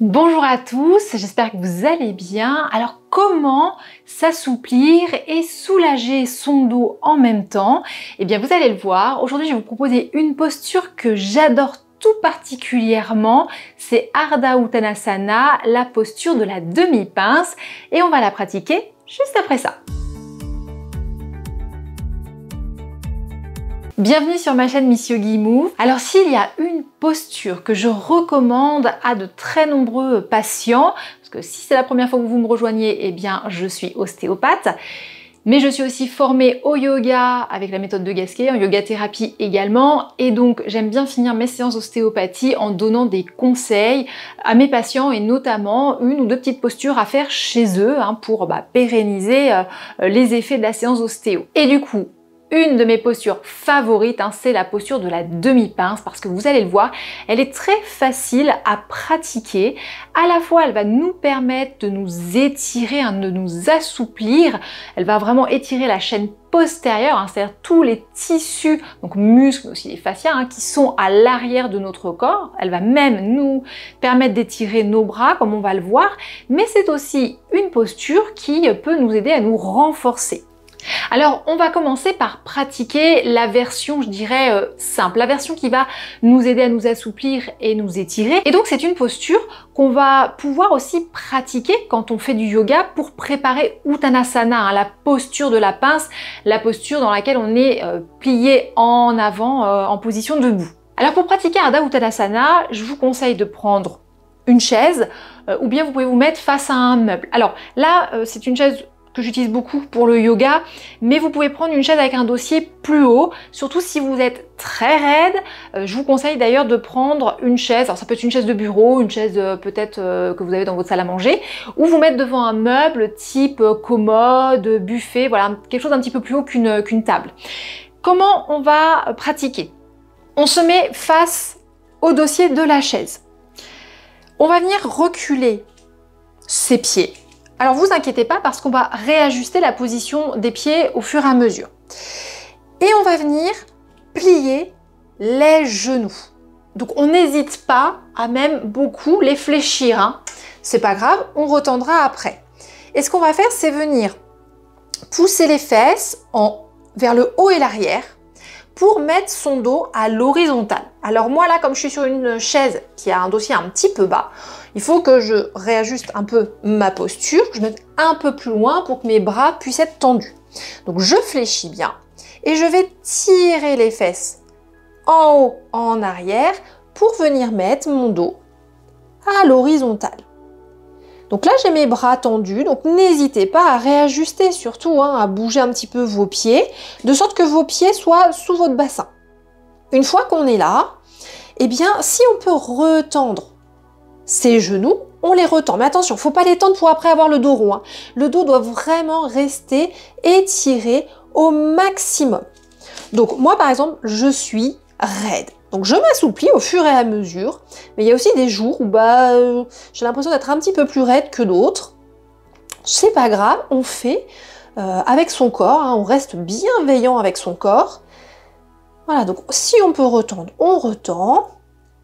Bonjour à tous, j'espère que vous allez bien. Alors comment s'assouplir et soulager son dos en même temps? Eh bien vous allez le voir, aujourd'hui je vais vous proposer une posture que j'adore tout particulièrement, c'est Ardha Uttanasana, la posture de la demi-pince, et on va la pratiquer juste après ça. Bienvenue sur ma chaîne Miss Yogi Move. Alors s'il y a une posture que je recommande à de très nombreux patients, parce que si c'est la première fois que vous me rejoignez, eh bien je suis ostéopathe, mais je suis aussi formée au yoga avec la méthode de Gasquet, en yoga thérapie également, et donc j'aime bien finir mes séances d'ostéopathie en donnant des conseils à mes patients et notamment une ou deux petites postures à faire chez eux pour pérenniser les effets de la séance d'ostéo. Et du coup, une de mes postures favorites, c'est la posture de la demi-pince parce que vous allez le voir, elle est très facile à pratiquer. À la fois, elle va nous permettre de nous étirer, de nous assouplir. Elle va vraiment étirer la chaîne postérieure, c'est-à-dire tous les tissus, donc muscles, mais aussi les fascias, qui sont à l'arrière de notre corps. Elle va même nous permettre d'étirer nos bras, comme on va le voir. Mais c'est aussi une posture qui peut nous aider à nous renforcer. Alors, on va commencer par pratiquer la version, je dirais, simple, la version qui va nous aider à nous assouplir et nous étirer. Et donc, c'est une posture qu'on va pouvoir aussi pratiquer quand on fait du yoga pour préparer Uttanasana, la posture de la pince, la posture dans laquelle on est plié en avant en position debout. Alors, pour pratiquer Ardha Uttanasana, je vous conseille de prendre une chaise ou bien vous pouvez vous mettre face à un meuble. Alors là, c'est une chaise que j'utilise beaucoup pour le yoga, mais vous pouvez prendre une chaise avec un dossier plus haut, surtout si vous êtes très raide. Je vous conseille d'ailleurs de prendre une chaise, alors ça peut être une chaise de bureau, une chaise peut-être que vous avez dans votre salle à manger, ou vous mettre devant un meuble type commode, buffet, voilà, quelque chose d'un petit peu plus haut qu'une table. Comment on va pratiquer? On se met face au dossier de la chaise. On va venir reculer ses pieds. Alors vous inquiétez pas parce qu'on va réajuster la position des pieds au fur et à mesure. Et on va venir plier les genoux. Donc on n'hésite pas à même beaucoup les fléchir. C'est pas grave, on retendra après. Et ce qu'on va faire, c'est venir pousser les fesses vers le haut et l'arrière pour mettre son dos à l'horizontale. Alors moi là, comme je suis sur une chaise qui a un dossier un petit peu bas, il faut que je réajuste un peu ma posture, que je mette un peu plus loin pour que mes bras puissent être tendus. Donc je fléchis bien et je vais tirer les fesses en haut, en arrière pour venir mettre mon dos à l'horizontale. Donc là, j'ai mes bras tendus, donc n'hésitez pas à réajuster surtout, à bouger un petit peu vos pieds, de sorte que vos pieds soient sous votre bassin. Une fois qu'on est là, eh bien, si on peut retendre ses genoux, on les retend. Mais attention, il ne faut pas les tendre pour après avoir le dos rond. Le dos doit vraiment rester étiré au maximum. Donc moi, par exemple, je suis raide. Donc je m'assouplis au fur et à mesure, mais il y a aussi des jours où j'ai l'impression d'être un petit peu plus raide que d'autres. C'est pas grave, on fait avec son corps, on reste bienveillant avec son corps. Voilà, donc si on peut retendre, on retend,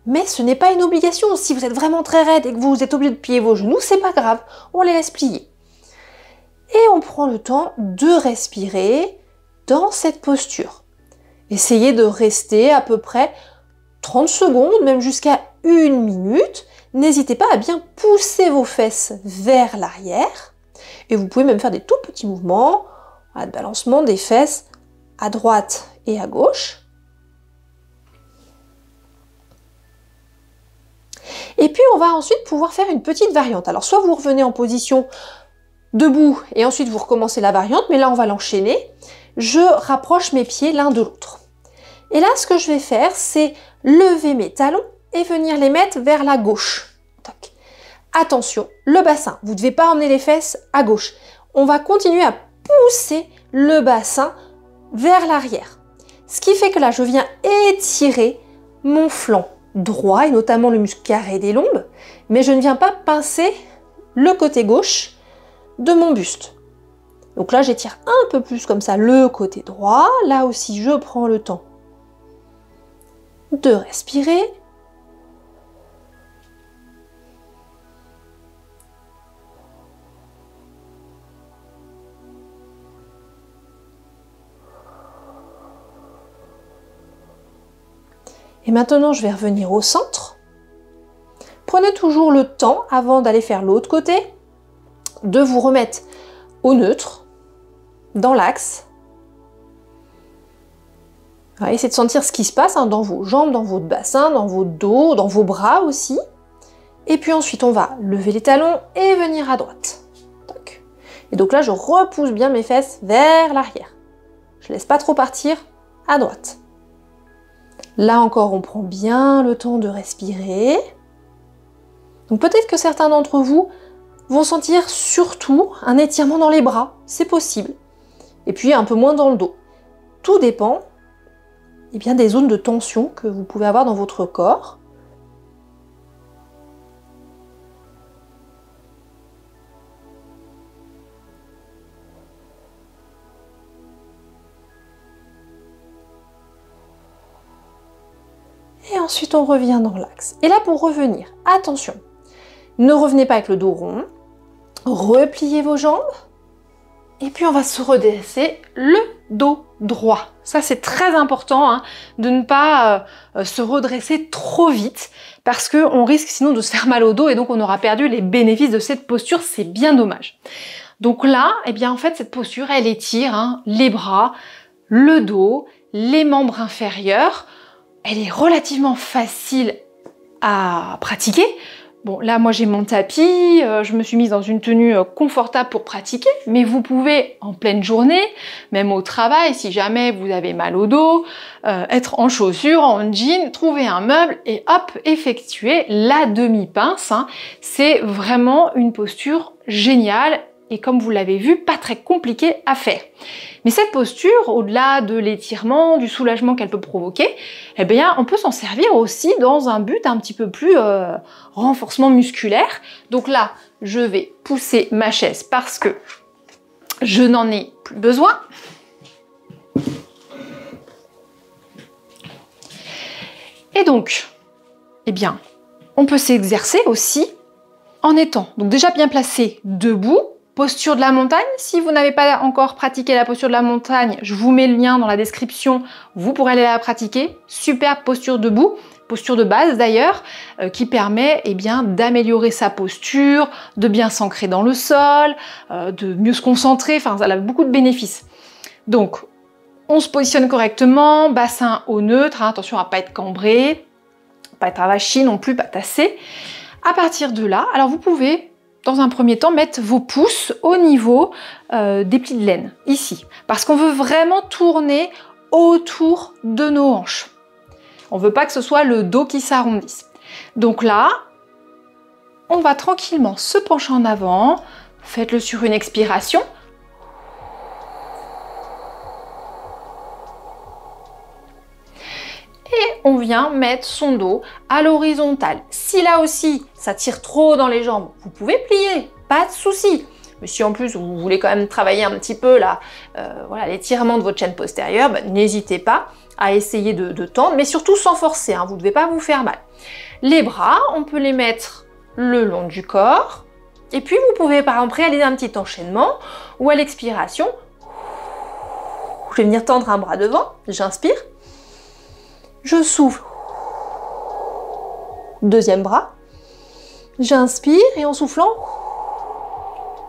mais ce n'est pas une obligation. Si vous êtes vraiment très raide et que vous êtes obligé de plier vos genoux, c'est pas grave, on les laisse plier. Et on prend le temps de respirer dans cette posture. Essayez de rester à peu près 30 secondes, même jusqu'à 1 minute. N'hésitez pas à bien pousser vos fesses vers l'arrière. Et vous pouvez même faire des tout petits mouvements de balancement des fesses à droite et à gauche. Et puis on va ensuite pouvoir faire une petite variante. Alors soit vous revenez en position debout et ensuite vous recommencez la variante, mais là on va l'enchaîner. Je rapproche mes pieds l'un de l'autre. Et là, ce que je vais faire, c'est lever mes talons et venir les mettre vers la gauche. Tac. Attention, le bassin, vous ne devez pas emmener les fesses à gauche. On va continuer à pousser le bassin vers l'arrière. Ce qui fait que là, je viens étirer mon flanc droit et notamment le muscle carré des lombes, mais je ne viens pas pincer le côté gauche de mon buste. Donc là, j'étire un peu plus comme ça le côté droit. Là aussi, je prends le temps de respirer. Et maintenant, je vais revenir au centre. Prenez toujours le temps, avant d'aller faire l'autre côté, de vous remettre au neutre, dans l'axe. Essayez de sentir ce qui se passe dans vos jambes, dans votre bassin, dans votre dos, dans vos bras aussi. Et puis ensuite, on va lever les talons et venir à droite. Et donc là, je repousse bien mes fesses vers l'arrière. Je ne laisse pas trop partir à droite. Là encore, on prend bien le temps de respirer. Donc peut-être que certains d'entre vous vont sentir surtout un étirement dans les bras, c'est possible. Et puis un peu moins dans le dos. Tout dépend des zones de tension que vous pouvez avoir dans votre corps. Et ensuite, on revient dans l'axe. Et là, pour revenir, attention, ne revenez pas avec le dos rond. Repliez vos jambes. Et puis, on va se redresser le dos droit. Ça, c'est très important de ne pas se redresser trop vite parce qu'on risque sinon de se faire mal au dos et donc on aura perdu les bénéfices de cette posture. C'est bien dommage. Donc là, en fait, cette posture, elle étire les bras, le dos, les membres inférieurs. Elle est relativement facile à pratiquer. Bon, là, moi, j'ai mon tapis, je me suis mise dans une tenue confortable pour pratiquer, mais vous pouvez, en pleine journée, même au travail, si jamais vous avez mal au dos, être en chaussures, en jean, trouver un meuble et hop, effectuer la demi-pince. C'est vraiment une posture géniale et comme vous l'avez vu, pas très compliquée à faire. Mais cette posture, au-delà de l'étirement, du soulagement qu'elle peut provoquer, on peut s'en servir aussi dans un but un petit peu plus renforcement musculaire. Donc là, je vais pousser ma chaise parce que je n'en ai plus besoin. Et donc, on peut s'exercer aussi en étant donc déjà bien placé debout. Posture de la montagne, si vous n'avez pas encore pratiqué la posture de la montagne, je vous mets le lien dans la description, vous pourrez aller la pratiquer. Superbe posture debout, posture de base d'ailleurs, qui permet d'améliorer sa posture, de bien s'ancrer dans le sol, de mieux se concentrer, enfin ça a beaucoup de bénéfices. Donc, on se positionne correctement, bassin au neutre, attention à ne pas être cambré, pas être avachi non plus, pas tassé. À partir de là, alors vous pouvez dans un premier temps, mettre vos pouces au niveau des plis de laine, ici. Parce qu'on veut vraiment tourner autour de nos hanches. On ne veut pas que ce soit le dos qui s'arrondisse. Donc là, on va tranquillement se pencher en avant. Faites-le sur une expiration. Et on vient mettre son dos à l'horizontale. Si là aussi, ça tire trop dans les jambes, vous pouvez plier, pas de souci. Mais si en plus, vous voulez quand même travailler un petit peu l'étirement de votre chaîne postérieure, n'hésitez pas à essayer de tendre, mais surtout sans forcer, vous ne devez pas vous faire mal. Les bras, on peut les mettre le long du corps. Et puis, vous pouvez par exemple réaliser un petit enchaînement ou à l'expiration, je vais venir tendre un bras devant, j'inspire. Je souffle. Deuxième bras. J'inspire et en soufflant,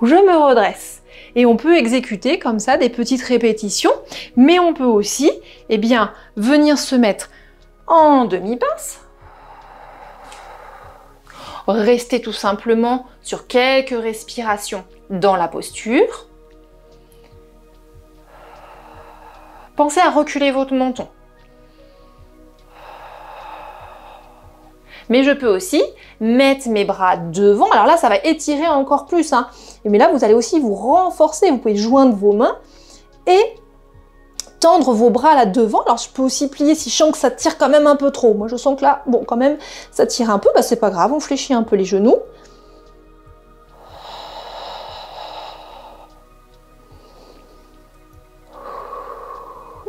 je me redresse. Et on peut exécuter comme ça des petites répétitions, mais on peut aussi venir se mettre en demi-pince. Rester tout simplement sur quelques respirations dans la posture. Pensez à reculer votre menton. Mais je peux aussi mettre mes bras devant. Alors là, ça va étirer encore plus. Mais là, vous allez aussi vous renforcer. Vous pouvez joindre vos mains et tendre vos bras là devant. Alors, je peux aussi plier si je sens que ça tire quand même un peu trop. Moi, je sens que là, bon, quand même, ça tire un peu. C'est pas grave, on fléchit un peu les genoux.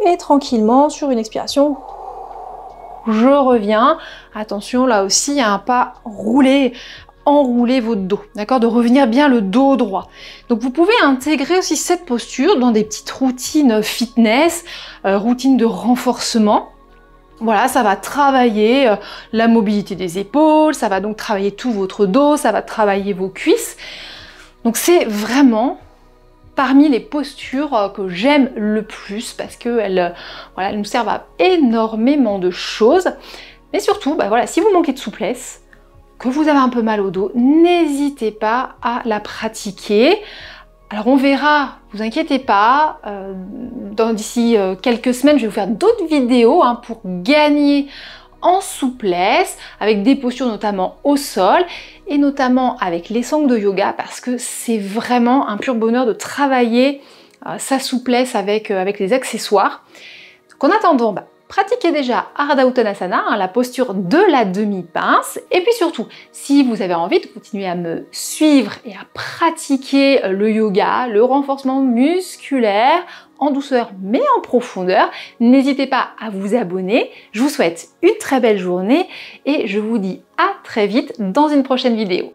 Et tranquillement, sur une expiration, je reviens. Attention, là aussi, à ne pas enrouler votre dos, d'accord? De revenir bien le dos droit. Donc, vous pouvez intégrer aussi cette posture dans des petites routines fitness, routines de renforcement. Voilà, ça va travailler la mobilité des épaules, ça va donc travailler tout votre dos, ça va travailler vos cuisses. Donc c'est vraiment parmi les postures que j'aime le plus parce qu'elles voilà, nous servent à énormément de choses. Mais surtout, voilà, si vous manquez de souplesse, que vous avez un peu mal au dos, n'hésitez pas à la pratiquer. Alors on verra, vous inquiétez pas, d'ici quelques semaines, je vais vous faire d'autres vidéos pour gagner en souplesse, avec des postures notamment au sol, et notamment avec les sangles de yoga, parce que c'est vraiment un pur bonheur de travailler sa souplesse avec les accessoires. Donc en attendant, pratiquez déjà Ardha Uttanasana, la posture de la demi-pince. Et puis surtout, si vous avez envie de continuer à me suivre et à pratiquer le yoga, le renforcement musculaire, en douceur mais en profondeur, n'hésitez pas à vous abonner. Je vous souhaite une très belle journée et je vous dis à très vite dans une prochaine vidéo.